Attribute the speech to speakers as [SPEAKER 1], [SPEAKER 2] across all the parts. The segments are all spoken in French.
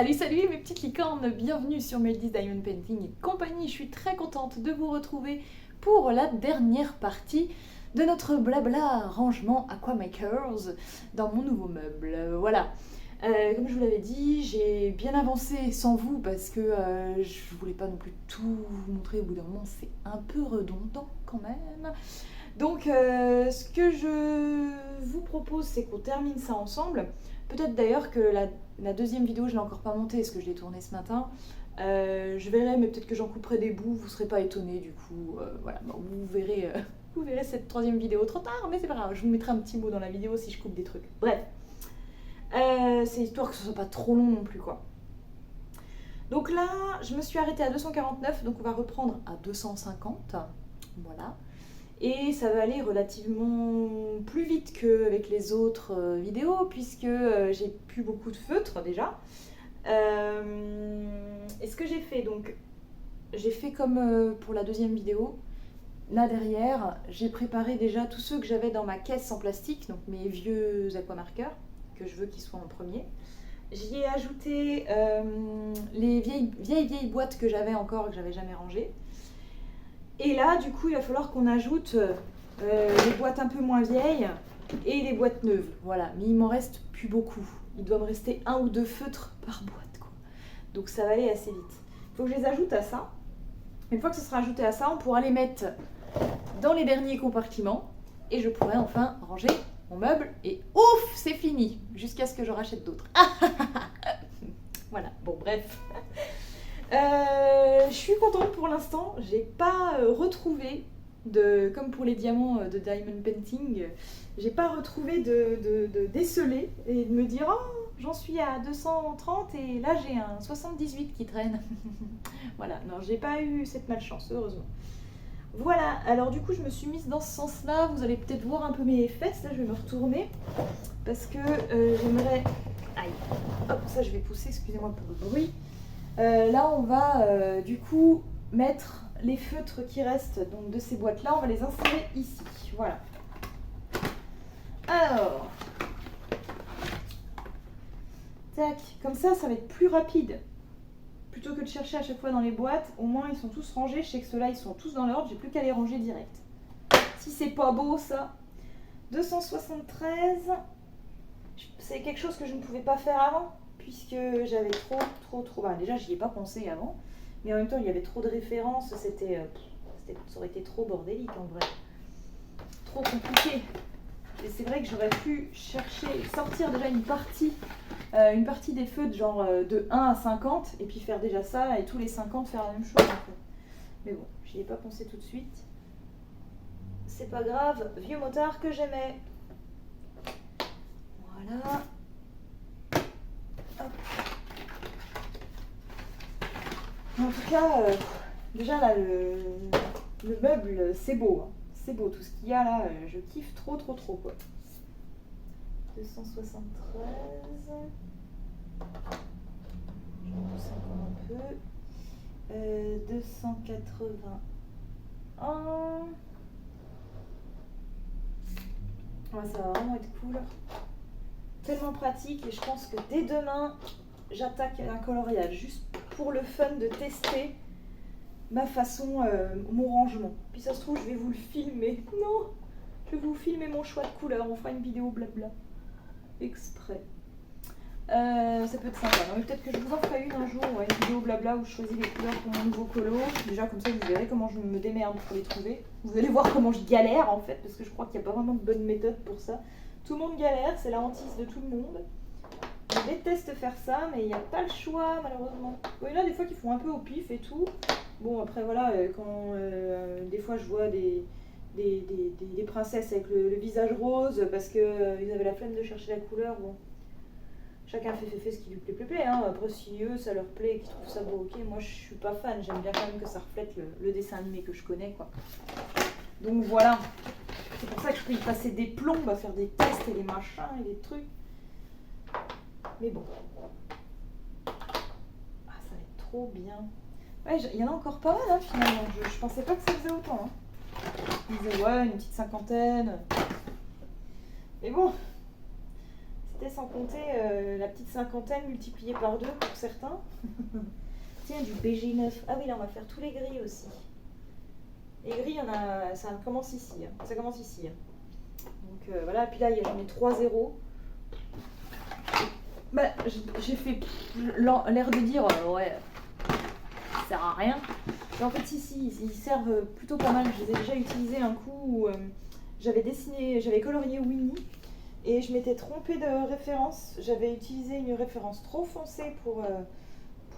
[SPEAKER 1] Salut, salut mes petites licornes, bienvenue sur Meldy's Diamond Painting et compagnie. Je suis très contente de vous retrouver pour la dernière partie de notre blabla rangement Aquamakers dans mon nouveau meuble. Voilà, comme je vous l'avais dit, j'ai bien avancé sans vous parce que je voulais pas non plus tout vous montrer. Au bout d'un moment, c'est un peu redondant quand même. Donc ce que je vous propose, c'est qu'on termine ça ensemble. Peut-être d'ailleurs que la deuxième vidéo, je ne l'ai encore pas montée, parce que je l'ai tournée ce matin. Je verrai, mais peut-être que j'en couperai des bouts, vous ne serez pas étonnés du coup. Voilà, bon, vous verrez cette troisième vidéo trop tard, mais c'est pas grave, je vous mettrai un petit mot dans la vidéo si je coupe des trucs. Bref, c'est histoire que ce soit pas trop long non plus, quoi. Donc là, je me suis arrêtée à 249, donc on va reprendre à 250, voilà. Et ça va aller relativement plus vite qu'avec les autres vidéos, puisque j'ai plus beaucoup de feutres déjà. Et ce que j'ai fait, donc, j'ai fait comme pour la deuxième vidéo. Là derrière, j'ai préparé déjà tous ceux que j'avais dans ma caisse en plastique, donc mes vieux aquamarqueurs, que je veux qu'ils soient en premier. J'y ai ajouté les vieilles boîtes que j'avais encore et que j'avais jamais rangées. Et là, du coup, il va falloir qu'on ajoute les boîtes un peu moins vieilles et les boîtes neuves. Voilà, mais il m'en reste plus beaucoup. Il doit me rester 1 ou 2 feutres par boîte, quoi. Donc ça va aller assez vite. Il faut que je les ajoute à ça. Une fois que ce sera ajouté à ça, on pourra les mettre dans les derniers compartiments et je pourrai enfin ranger mon meuble. Et ouf, c'est fini, jusqu'à ce que je rachète d'autres. Voilà, bon, bref. Je suis contente pour l'instant, j'ai pas retrouvé, comme pour les diamants de Diamond Painting, j'ai pas retrouvé de déceler et de me dire oh j'en suis à 230 et là j'ai un 78 qui traîne. Voilà, non, j'ai pas eu cette malchance, heureusement. Voilà, alors du coup je me suis mise dans ce sens-là, vous allez peut-être voir un peu mes fesses, là je vais me retourner parce que j'aimerais... Aïe, hop, ça je vais pousser, excusez-moi pour le bruit. Là, on va du coup mettre les feutres qui restent donc, de ces boîtes-là. On va les insérer ici. Voilà. Alors, tac, comme ça va être plus rapide. Plutôt que de chercher à chaque fois dans les boîtes, au moins ils sont tous rangés. Je sais que ceux-là, ils sont tous dans l'ordre. J'ai plus qu'à les ranger direct. Si c'est pas beau, ça. 273. C'est quelque chose que je ne pouvais pas faire avant. Puisque j'avais trop... Bah, déjà, j'y ai pas pensé avant. Mais en même temps, il y avait trop de références. Ça aurait été trop bordélique en vrai. Trop compliqué. Et c'est vrai que j'aurais pu sortir déjà une partie des feutres, genre de 1 à 50. Et puis faire déjà ça. Et tous les 50 faire la même chose en fait. Mais bon, j'y ai pas pensé tout de suite. C'est pas grave. Vieux motard que j'aimais. Voilà. En tout cas, déjà là, le meuble, c'est beau. Hein. C'est beau, tout ce qu'il y a là, je kiffe trop quoi. 273. Je repousse encore un peu. 281. Ouais, ça va vraiment être cool. Tellement pratique et je pense que dès demain, j'attaque un coloriage juste pour le fun de tester ma façon, mon rangement. Puis ça se trouve, je vais vous le filmer. Non, je vais vous filmer mon choix de couleur. On fera une vidéo blabla exprès. Ça peut être sympa. Non, mais peut-être que je vous en ferai une un jour, ouais, une vidéo blabla où je choisis les couleurs pour mon nouveau colo. Déjà comme ça, vous verrez comment je me démerde pour les trouver. Vous allez voir comment je galère en fait, parce que je crois qu'il n'y a pas vraiment de bonne méthode pour ça. Tout le monde galère, c'est la hantise de tout le monde. Je déteste faire ça, mais il n'y a pas le choix malheureusement. Il y en a des fois qui font un peu au pif et tout. Bon après voilà, quand des fois je vois des princesses avec le visage rose parce qu'ils avaient la flemme de chercher la couleur, bon. Chacun fait ce qui lui plaît, hein. Après si eux ça leur plaît et qu'ils trouvent ça beau, ok, moi je suis pas fan, j'aime bien quand même que ça reflète le dessin animé que je connais quoi. Donc voilà, c'est pour ça que je peux y passer des plombs à faire des tests et des machins et des trucs. Mais bon. Ah, ça va être trop bien. Ouais, il y en a encore pas mal, hein, finalement. Je pensais pas que ça faisait autant. Hein. Je me disais, ouais, une petite 50aine. Mais bon, c'est sans compter la petite cinquantaine multipliée par 2 pour certains. Tiens, du BG9. Ah oui, là, on va faire tous les gris aussi. Les gris, ça commence ici. Hein. Ça commence ici. Hein. Donc voilà, puis là, j'en ai 3 zéros. Bah, j'ai fait l'air de dire, ouais, ça sert à rien. Mais en fait, si, ils servent plutôt pas mal. Je les ai déjà utilisés un coup où j'avais colorié Winnie. Et je m'étais trompée de référence. J'avais utilisé une référence trop foncée pour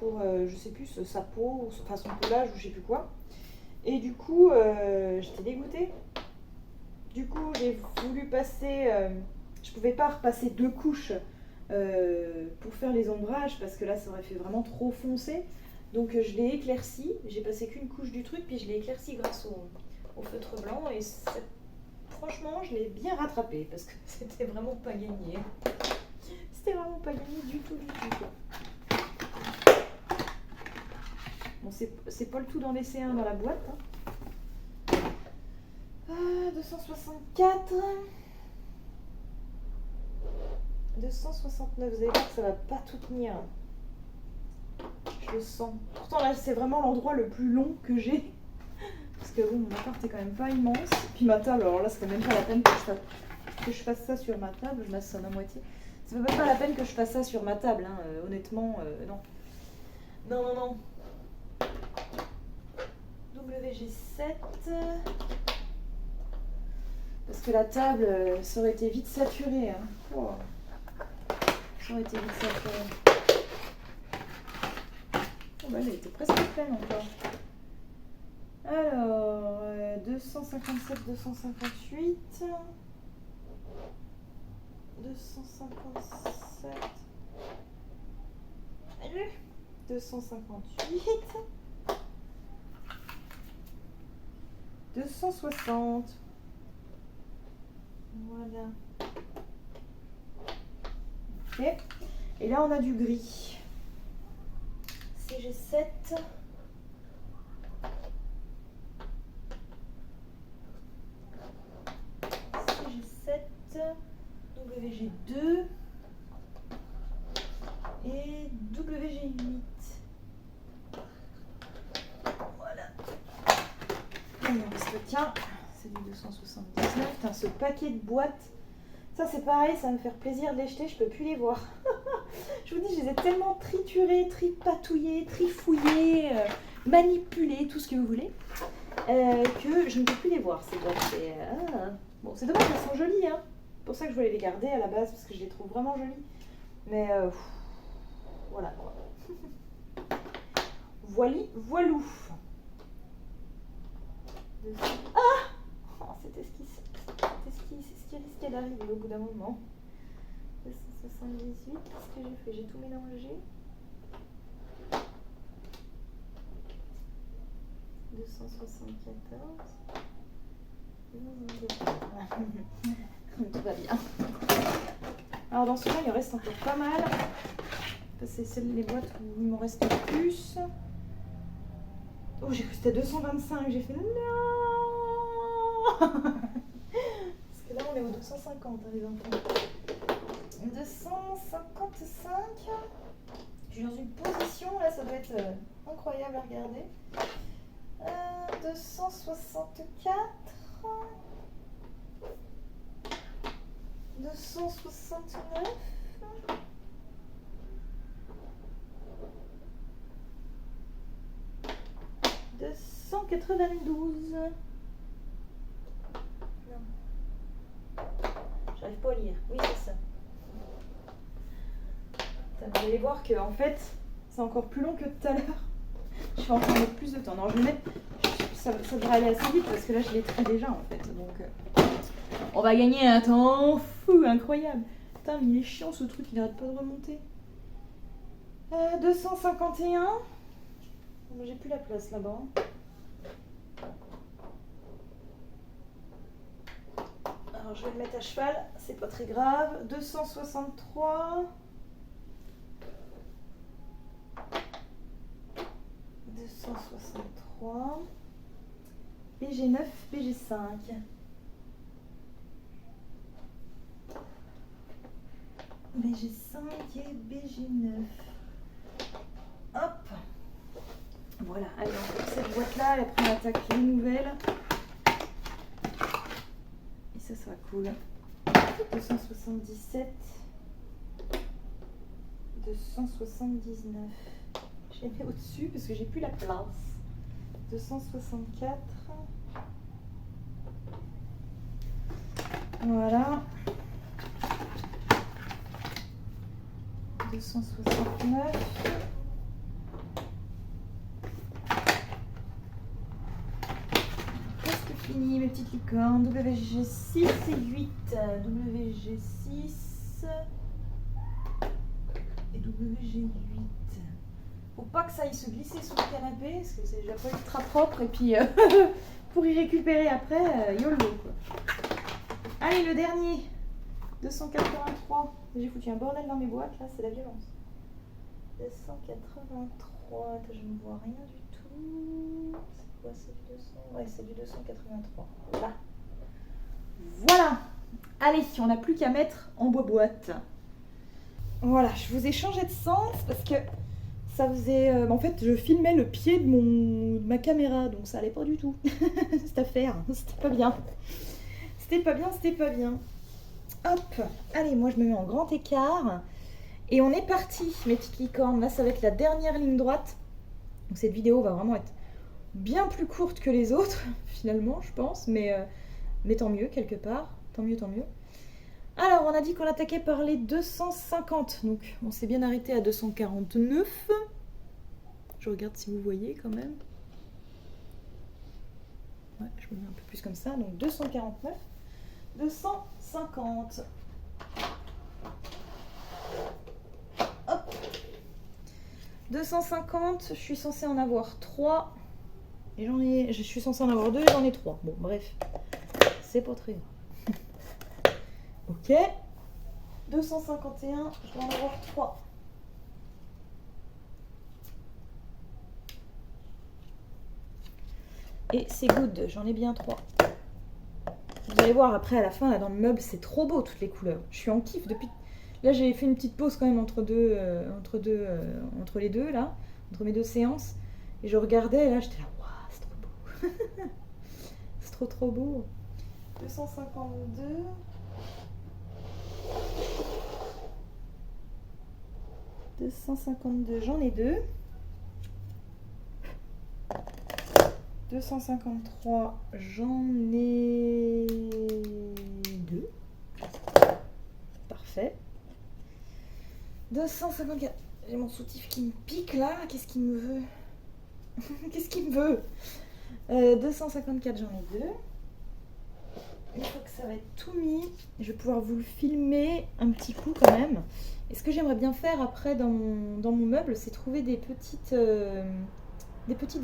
[SPEAKER 1] je sais plus, sa peau, enfin son pelage ou je sais plus quoi. Et du coup, j'étais dégoûtée. Du coup, j'ai voulu passer... je pouvais pas repasser 2 couches pour faire les ombrages parce que là, ça aurait fait vraiment trop foncé. Donc, je l'ai éclairci. J'ai passé qu'une couche du truc, puis je l'ai éclairci grâce au feutre blanc. Et franchement, je l'ai bien rattrapé parce que c'était vraiment pas gagné. C'était vraiment pas gagné du tout, du tout. Bon, c'est pas le tout d'en laisser un dans la boîte. Hein. 264. 269. Vous allez voir que ça va pas tout tenir. Je le sens. Pourtant, là, c'est vraiment l'endroit le plus long que j'ai. Parce que bon, mon appart est quand même pas immense. Puis ma table, alors là, c'était même pas la peine que je fasse ça sur ma table. Je m'assonne à moitié. C'est même pas la peine que je fasse ça sur ma table. Hein. Honnêtement, non. Non. WG7. Parce que la table, ça aurait été vite saturé. Hein. Oh. Ça aurait été vite saturé. Oh bah, elle était presque pleine encore. Alors, 257, 258. 257. 258. 260. Voilà. Ok. Et là, on a du gris. CG7. CG7. WG2. Et WG8. Voilà. Et on reste tiens. C'est du 279. Putain, ce paquet de boîtes. Ça, c'est pareil, ça va me faire plaisir de les jeter, je peux plus les voir. Je vous dis, je les ai tellement triturés, tripatouillés, trifouillés, manipulés, tout ce que vous voulez, que je ne peux plus les voir, ces boîtes. Bon, c'est dommage, elles sont jolies, hein. C'est pour ça que je voulais les garder à la base, parce que je les trouve vraiment jolies. Mais voilà quoi. Voilou. Ah oh, c'est ce qui risquait d'arriver au bout d'un moment. 278, qu'est-ce que j'ai fait? J'ai tout mélangé. 274. Tout va bien. Alors dans celui-là, il en reste encore pas mal. C'est les boîtes où il m'en reste le plus. Oh, j'ai cru que c'était 225. J'ai fait non. Parce que là, on est au 250, hein, les enfants. 255. Je suis dans une position, là, ça doit être incroyable à regarder. 264. 269. 292. Non. J'arrive pas à lire. Oui, c'est ça. Vous allez voir que en fait, c'est encore plus long que tout à l'heure. Je vais encore mettre plus de temps. Non, je vais mettre. Ça devrait aller assez vite parce que là, je l'ai trie déjà en fait. Donc, on va gagner un temps fou, incroyable. Putain, mais il est chiant ce truc, il n'arrête pas de remonter. 251. J'ai plus la place là-bas. Alors je vais le mettre à cheval, c'est pas très grave. 263. 263. BG9, BG5. BG5 et BG9. Hop. Voilà, allez, on coupe cette boîte-là, et après on attaque les nouvelles. Et ça sera cool. 277. 279. Je les mets au-dessus parce que j'ai plus la place. 264. Voilà. 269. Presque fini mes petites licornes. WG6 et 8. WG6 et WG8. Faut pas que ça aille se glisser sur le canapé parce que c'est déjà pas ultra propre et puis pour y récupérer après, YOLO quoi. Allez, le dernier. 283. J'ai foutu un bordel dans mes boîtes là, c'est la violence. 283. Attends, je ne vois rien du tout. C'est quoi, c'est du 200? Ouais, c'est du 283. Là. Voilà. Allez, on n'a plus qu'à mettre en boîte. Voilà, je vous ai changé de sens parce que ça faisait... en fait, je filmais le pied de ma caméra, donc ça allait pas du tout. Cette affaire, c'était pas bien. C'était pas bien. Hop, allez, moi je me mets en grand écart. Et on est parti, mes petites licornes. Là, ça va être la dernière ligne droite. Donc cette vidéo va vraiment être bien plus courte que les autres, finalement, je pense. Mais tant mieux, quelque part. Tant mieux. Alors, on a dit qu'on attaquait par les 250. Donc, on s'est bien arrêté à 249. Je regarde si vous voyez quand même. Ouais, je me mets un peu plus comme ça. Donc, 249. 250. Hop. 250, je suis censée en avoir 3. Et je suis censée en avoir 2 et j'en ai 3. Bon, bref. C'est pas très grave. Ok. 251, je dois en avoir 3. Et c'est good, j'en ai bien 3. Vous allez voir après à la fin, là dans le meuble, c'est trop beau toutes les couleurs. Je suis en kiff depuis... Là j'ai fait une petite pause quand même entre les deux, là, entre mes deux séances. Et je regardais et là j'étais là, waouh, c'est trop beau. C'est trop beau. 252. 252, j'en ai 2. 253, j'en ai 2. Parfait. 254. J'ai mon soutif qui me pique là. Qu'est-ce qu'il me veut? Qu'est-ce qu'il me veut? 254, j'en ai 2. Une fois que ça va être tout mis, je vais pouvoir vous le filmer un petit coup quand même. Et ce que j'aimerais bien faire après dans mon meuble, c'est trouver des petites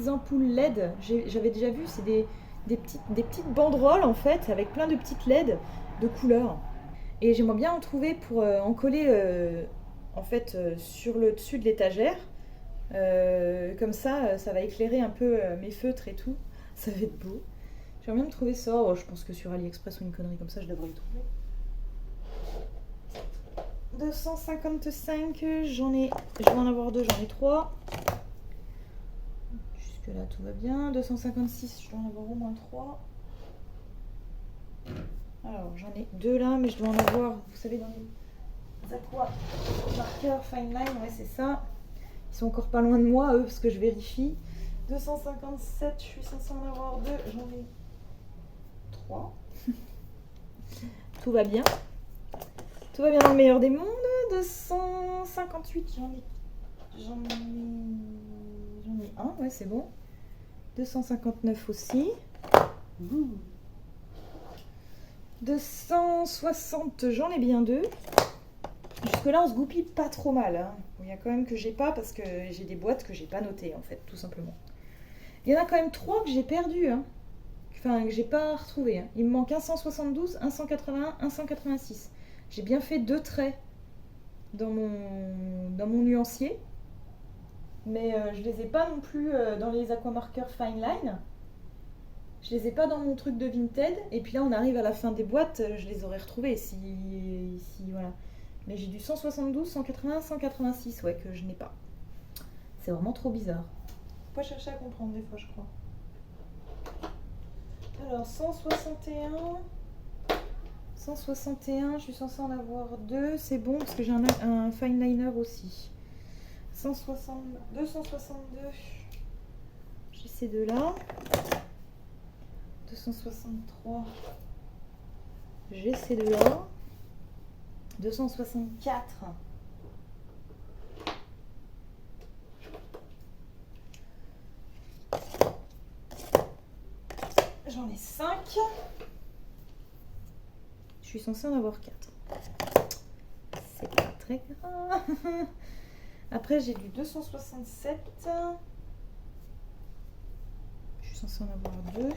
[SPEAKER 1] ampoules LED. J'avais déjà vu, c'est des petites banderoles en fait, avec plein de petites LED de couleurs. Et j'aimerais bien en trouver pour en coller en fait sur le dessus de l'étagère. Comme ça, ça va éclairer un peu mes feutres et tout. Ça va être beau. J'aimerais bien me trouver ça. Oh, je pense que sur AliExpress ou une connerie comme ça, je devrais le trouver. 255, je vais en avoir 2, j'en ai 3. Jusque là, tout va bien. 256, je dois en avoir au moins 3. Alors, j'en ai 2 là, mais je dois en avoir, vous savez, dans les aqua marqueurs fine line, ouais, c'est ça. Ils sont encore pas loin de moi, eux, parce que je vérifie. 257, je suis censée en avoir 2, j'en ai 3. Tout va bien. Tout va bien dans le meilleur des mondes. 258, j'en ai 1, ouais, c'est bon. 259 aussi. 260, j'en ai bien 2. Jusque là, on se goupille pas trop mal. Hein. Il y a quand même que j'ai pas parce que j'ai des boîtes que j'ai pas notées en fait, tout simplement. Il y en a quand même 3 que j'ai perdu. Hein. Enfin, que j'ai pas retrouvé. Hein. Il me manque un 172, un 181, un 186. J'ai bien fait 2 traits dans mon nuancier. Mais je les ai pas non plus dans les aquamarqueurs fine line. Je les ai pas dans mon truc de Vinted. Et puis là, on arrive à la fin des boîtes, je les aurais retrouvés si voilà. Mais j'ai du 172, 180, 186, ouais, que je n'ai pas. C'est vraiment trop bizarre. Faut pas chercher à comprendre des fois, je crois. Alors, 161, je suis censée en avoir 2, c'est bon parce que j'ai un fine liner aussi. 262, j'ai ces deux-là. 263, j'ai ces deux-là. 264. J'en ai 5. Je suis censée en avoir 4. C'est pas très grave. Après, j'ai du 267. Je suis censée en avoir 2.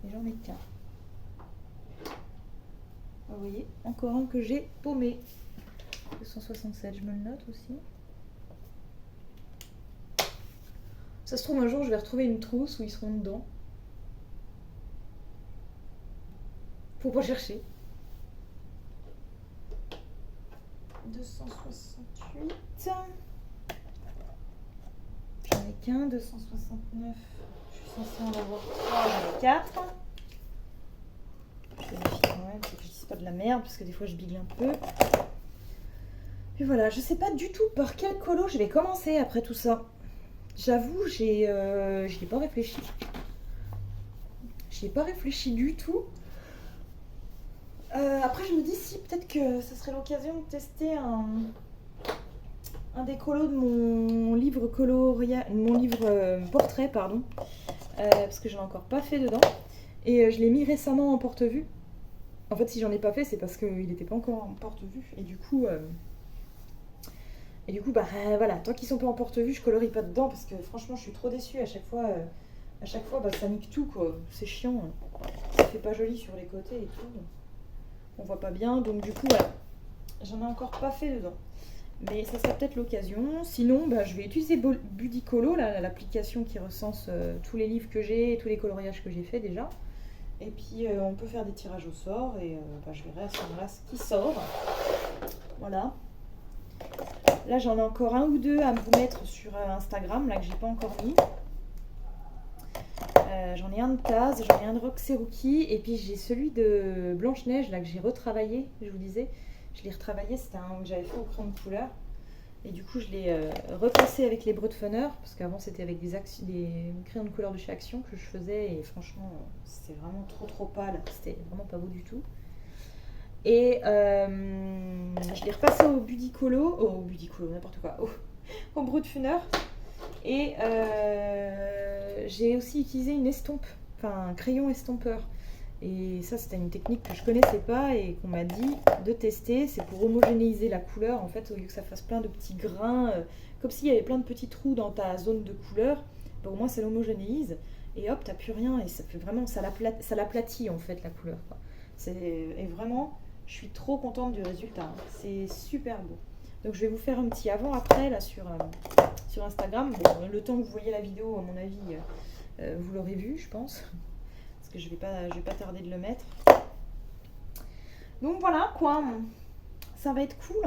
[SPEAKER 1] Et j'en ai qu'un. Vous voyez, encore un que j'ai paumé. 267, je me le note aussi. Ça se trouve, un jour, je vais retrouver une trousse où ils seront dedans. Faut pas chercher. 268. J'en ai qu'un. 269. Je suis censée en avoir 3. J'en ai 4. Je vérifie quand même que je dise pas de la merde parce que des fois je bigle un peu. Et voilà, je sais pas du tout par quel colo je vais commencer après tout ça. J'avoue, je n'y ai pas réfléchi. J'y ai pas réfléchi du tout. Après, je me dis si peut-être que ce serait l'occasion de tester un des colos de mon livre portrait, pardon, parce que j'en ai encore pas fait dedans. Et je l'ai mis récemment en porte-vue. En fait, si j'en ai pas fait, c'est parce qu'il n'était pas encore en porte-vue. Et du coup, bah voilà, tant qu'ils sont pas en porte-vue, je colorie pas dedans parce que franchement, je suis trop déçue à chaque fois. Bah, ça nique tout, quoi. C'est chiant. Ça fait pas joli sur les côtés et tout. On voit pas bien, donc du coup, voilà. J'en ai encore pas fait dedans. Mais ça sera peut-être l'occasion. Sinon, bah, je vais utiliser Budicolo, l'application qui recense tous les livres que j'ai et tous les coloriages que j'ai fait déjà. Et puis, on peut faire des tirages au sort et bah, je verrai à ce moment-là ce qui sort. Voilà. Là, j'en ai encore un ou deux à vous mettre sur Instagram, là, que j'ai pas encore mis. J'en ai un de Taz, j'en ai un de Rock Cherokee, et puis j'ai celui de Blanche-Neige, là, que j'ai retravaillé, je vous disais. Je l'ai retravaillé, c'était un que j'avais fait au crayon de couleur. Et du coup, je l'ai repassé avec les Brutfunner, parce qu'avant, c'était avec des crayons de couleur de chez Action que je faisais, et franchement, c'était vraiment trop pâle, c'était vraiment pas beau du tout. Et je l'ai repassé au Budicolo, n'importe quoi, au Brutfunner. Et j'ai aussi utilisé une estompe, enfin un crayon estompeur. Et ça, c'était une technique que je connaissais pas et qu'on m'a dit de tester. C'est pour homogénéiser la couleur, en fait, au lieu que ça fasse plein de petits grains, comme s'il y avait plein de petits trous dans ta zone de couleur. Bah, au moins, ça l'homogénéise. Et hop, t'as plus rien. Et ça fait vraiment, ça l'aplatit, en fait, la couleur, quoi. Et vraiment, je suis trop contente du résultat. C'est super beau. Donc je vais vous faire un petit avant-après là sur Instagram. Bon, le temps que vous voyez la vidéo, à mon avis, vous l'aurez vu, je pense. Parce que je vais pas tarder de le mettre. Donc voilà quoi. Ça va être cool.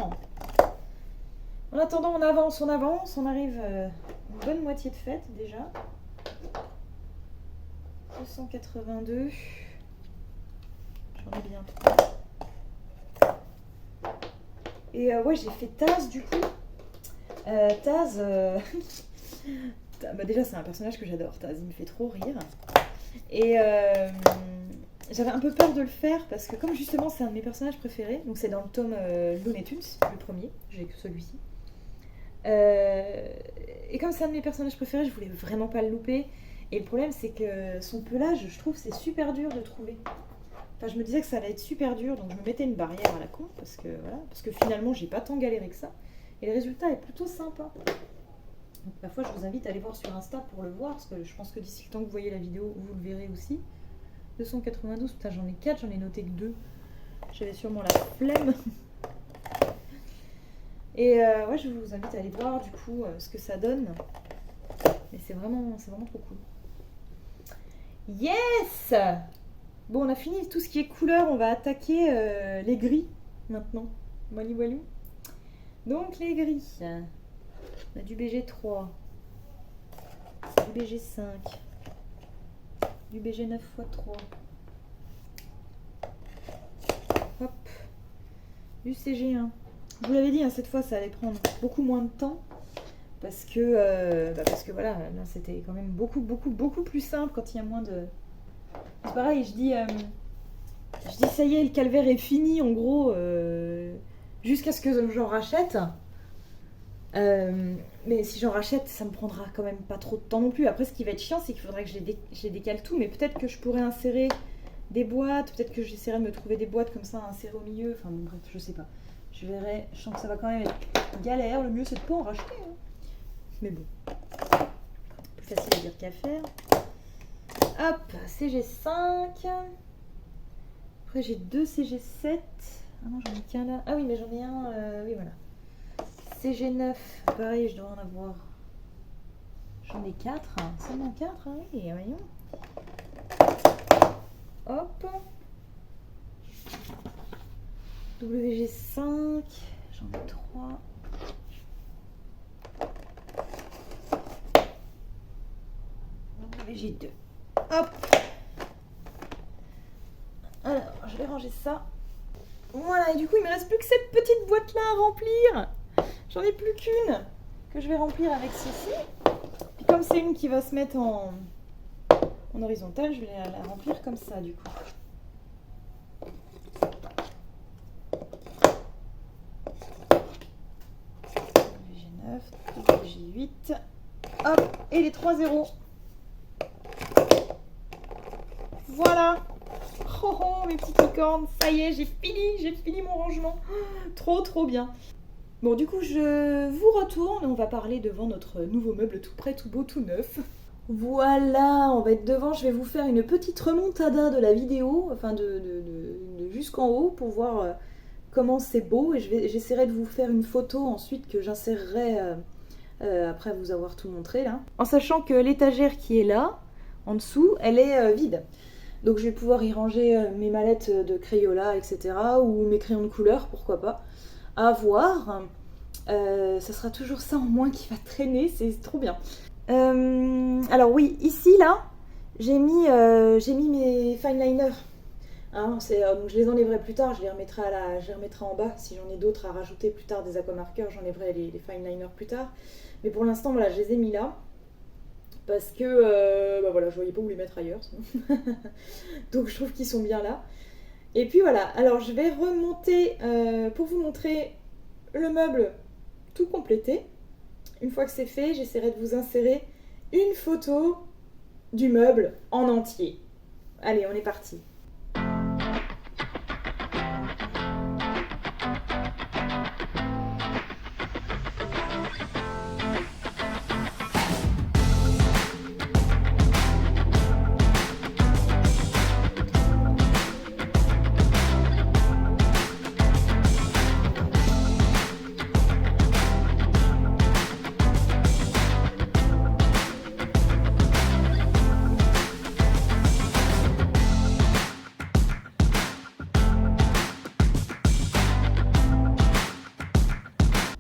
[SPEAKER 1] En attendant, on avance. On arrive une bonne moitié de fête déjà. 282. J'en ai bien 3. Et ouais, j'ai fait Taz du coup. Taz, bah déjà c'est un personnage que j'adore, Taz, il me fait trop rire. Et j'avais un peu peur de le faire parce que comme justement c'est un de mes personnages préférés, donc c'est dans le tome Looney Tunes, le premier, j'ai que celui-ci. Et comme c'est un de mes personnages préférés, je voulais vraiment pas le louper. Et le problème c'est que son pelage, je trouve c'est super dur de trouver. Enfin, je me disais que ça allait être super dur, donc je me mettais une barrière à la con, parce que finalement, j'ai pas tant galéré que ça. Et le résultat est plutôt sympa. Donc, parfois, je vous invite à aller voir sur Insta pour le voir, parce que je pense que d'ici le temps que vous voyez la vidéo, vous le verrez aussi. 292, putain, j'en ai 4, j'en ai noté que 2. J'avais sûrement la flemme. Et ouais, je vous invite à aller voir, du coup, ce que ça donne. Mais c'est vraiment trop cool. Yes! Bon, on a fini tout ce qui est couleur, on va attaquer les gris. maintenant. Wally Walou. Donc les grilles. On a du BG3, du BG5, du BG9 x 3. Hop. Du CG1. Je vous l'avais dit, hein, cette fois ça allait prendre beaucoup moins de temps. Parce que voilà, là c'était quand même beaucoup plus simple quand il y a moins de... C'est pareil, je dis ça y est, le calvaire est fini en gros, jusqu'à ce que j'en rachète. Mais si j'en rachète, ça me prendra quand même pas trop de temps non plus. Après, ce qui va être chiant, c'est qu'il faudrait que je les décale tout. Mais peut-être que je pourrais insérer des boîtes, peut-être que j'essaierai de me trouver des boîtes comme ça, insérées au milieu. Enfin bon, bref, je sais pas. Je verrai, je sens que ça va quand même être galère. Le mieux, c'est de pas en racheter. Hein. Mais bon, plus facile à dire qu'à faire. Hop, CG5. Après, j'ai 2 CG7. Ah non, j'en ai qu'un là. Ah oui, mais j'en ai un. Oui, voilà. CG9, pareil, je dois en avoir. J'en ai 4. Seulement 4, hein, oui, voyons. Hop. WG5. J'en ai 3. WG2. Hop. Alors, je vais ranger ça. Voilà, et du coup, il me reste plus que cette petite boîte-là à remplir. J'en ai plus qu'une que je vais remplir avec ceci. Puis comme c'est une qui va se mettre en horizontal, je vais la remplir comme ça, du coup. G9, G8. Hop, et les 3 zéros. Voilà. Oh, oh, mes petites licornes, ça y est, j'ai fini mon rangement. Trop bien. Bon, du coup, je vous retourne. On va parler devant notre nouveau meuble tout prêt, tout beau, tout neuf. Voilà, on va être devant. Je vais vous faire une petite remontada de la vidéo, enfin de jusqu'en haut pour voir comment c'est beau. Et j'essaierai de vous faire une photo ensuite que j'insérerai après vous avoir tout montré là. En sachant que l'étagère qui est là, en dessous, elle est vide. Donc je vais pouvoir y ranger mes mallettes de Crayola, etc. ou mes crayons de couleur, pourquoi pas. À voir. Ça sera toujours ça en moins qui va traîner, c'est trop bien. Alors oui, ici là, j'ai mis mes fine liners. Hein, donc je les enlèverai plus tard, je les remettrai en bas. Si j'en ai d'autres à rajouter plus tard, des aquamarqueurs, j'enlèverai les fine liners plus tard. Mais pour l'instant, voilà, je les ai mis là. Parce que voilà, je voyais pas où les mettre ailleurs. Donc je trouve qu'ils sont bien là. Et puis voilà, alors je vais remonter pour vous montrer le meuble tout complété. Une fois que c'est fait, j'essaierai de vous insérer une photo du meuble en entier. Allez, on est parti.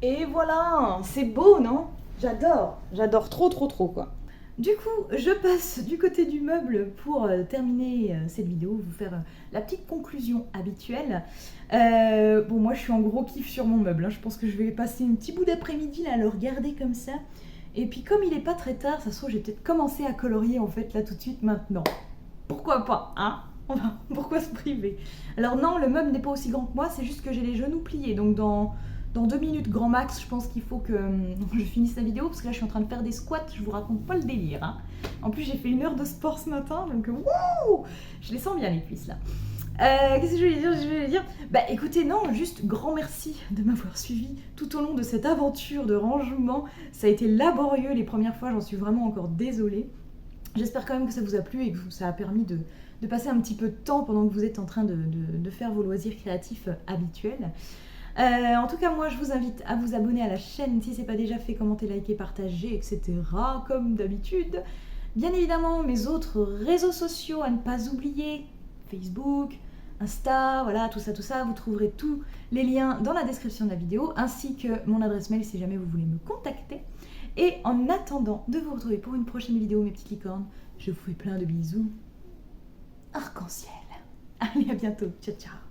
[SPEAKER 1] Et voilà, c'est beau, non? J'adore trop quoi. Du coup, je passe du côté du meuble pour terminer cette vidéo, vous faire la petite conclusion habituelle. Bon, moi je suis en gros kiff sur mon meuble, hein. Je pense que je vais passer un petit bout d'après-midi là à le regarder comme ça. Et puis comme il est pas très tard, ça se trouve, j'ai peut-être commencé à colorier en fait là tout de suite maintenant. Pourquoi pas, hein? Pourquoi se priver? Alors non, le meuble n'est pas aussi grand que moi, c'est juste que j'ai les genoux pliés, donc dans 2 minutes grand max, je pense qu'il faut que je finisse la vidéo parce que là je suis en train de faire des squats, je vous raconte pas le délire. Hein. En plus j'ai fait 1 heure de sport ce matin, donc wouh, je les sens bien les cuisses là. Qu'est-ce que je voulais dire? Bah écoutez, non, juste grand merci de m'avoir suivi tout au long de cette aventure de rangement. Ça a été laborieux les premières fois, j'en suis vraiment encore désolée. J'espère quand même que ça vous a plu et que ça a permis de passer un petit peu de temps pendant que vous êtes en train de faire vos loisirs créatifs habituels. En tout cas, moi, je vous invite à vous abonner à la chaîne si ce n'est pas déjà fait, commenter, liker, partager, etc. Comme d'habitude. Bien évidemment, mes autres réseaux sociaux à ne pas oublier, Facebook, Insta, voilà, tout ça. Vous trouverez tous les liens dans la description de la vidéo, ainsi que mon adresse mail si jamais vous voulez me contacter. Et en attendant de vous retrouver pour une prochaine vidéo, mes petites licornes, je vous fais plein de bisous. Arc-en-ciel. Allez, à bientôt. Ciao, ciao.